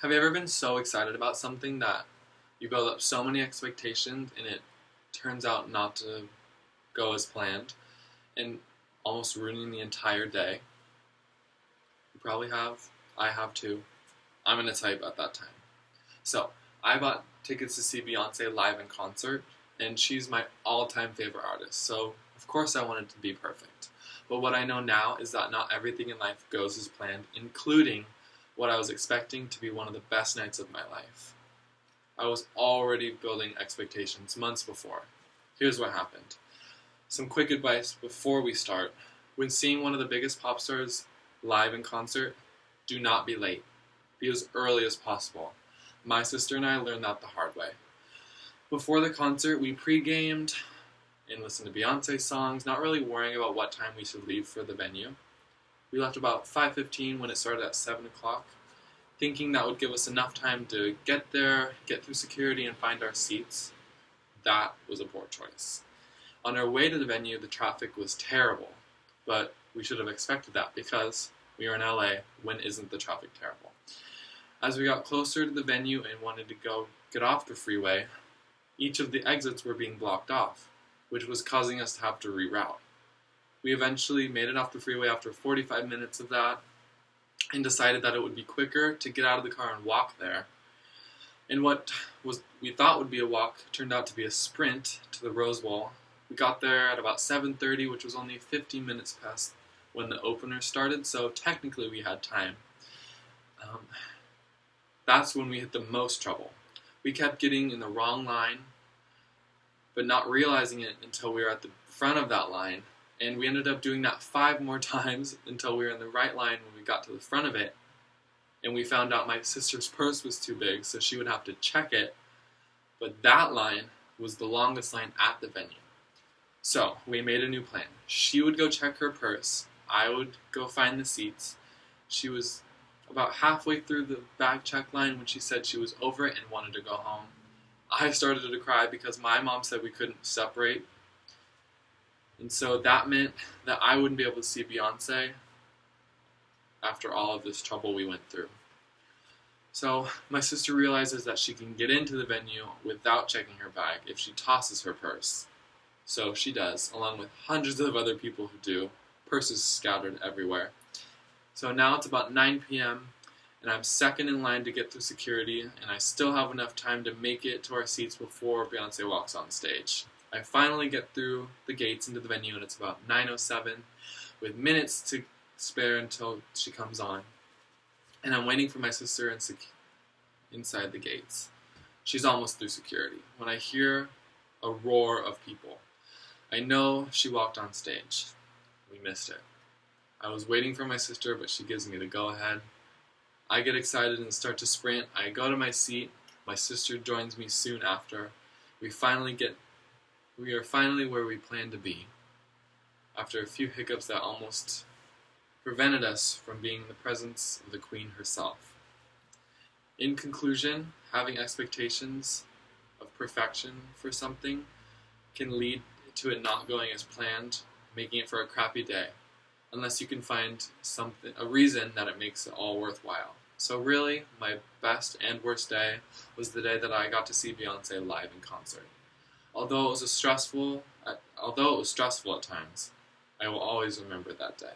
Have you ever been so excited about something that you build up so many expectations and it turns out not to go as planned and almost ruining the entire day? You probably have. I have too. I'm going to tell you about that time. So, I bought tickets to see Beyonce live in concert, and she's my all-time favorite artist, so of course I wanted to be perfect. But what I know now is that not everything in life goes as planned, including what I was expecting to be one of the best nights of my life. I was already building expectations months before. Here's what happened. Some quick advice before we start. When seeing one of the biggest pop stars live in concert, do not be late. Be as early as possible. My sister and I learned that the hard way. Before the concert, we pre-gamed and listened to Beyonce songs, not really worrying about what time we should leave for the venue. We left about 5:15 when it started at 7 o'clock, thinking that would give us enough time to get there, get through security, and find our seats. That was a poor choice. On our way to the venue, the traffic was terrible, but we should have expected that because we are in LA. When isn't the traffic terrible? As we got closer to the venue and wanted to go get off the freeway, each of the exits were being blocked off, which was causing us to have to reroute. We eventually made it off the freeway after 45 minutes of that and decided that it would be quicker to get out of the car and walk there. And what we thought would be a walk turned out to be a sprint to the Rose Bowl. We got there at about 7:30, which was only 15 minutes past when the opener started, so technically we had time. That's when we hit the most trouble. We kept getting in the wrong line, but not realizing it until we were at the front of that line. And we ended up doing that 5 more times until we were in the right line when we got to the front of it. And we found out my sister's purse was too big, so she would have to check it. But that line was the longest line at the venue. So we made a new plan. She would go check her purse. I would go find the seats. She was about halfway through the bag check line when she said she was over it and wanted to go home. I started to cry because my mom said we couldn't separate. And so that meant that I wouldn't be able to see Beyonce after all of this trouble we went through. So my sister realizes that she can get into the venue without checking her bag if she tosses her purse. So she does, along with hundreds of other people who do, purses scattered everywhere. So now it's about 9 p.m., and I'm second in line to get through security, and I still have enough time to make it to our seats before Beyonce walks on stage. I finally get through the gates into the venue, and it's about 9:07, with minutes to spare until she comes on. And I'm waiting for my sister inside the gates. She's almost through security when I hear a roar of people. I know she walked on stage. We missed it. I was waiting for my sister, but she gives me the go-ahead. I get excited and start to sprint. I go to my seat. My sister joins me soon after. We are finally where we plan to be, after a few hiccups that almost prevented us from being in the presence of the Queen herself. In conclusion, having expectations of perfection for something can lead to it not going as planned, making it for a crappy day, unless you can find a reason that it makes it all worthwhile. So really, my best and worst day was the day that I got to see Beyonce live in concert. Although it was stressful at times, I will always remember that day.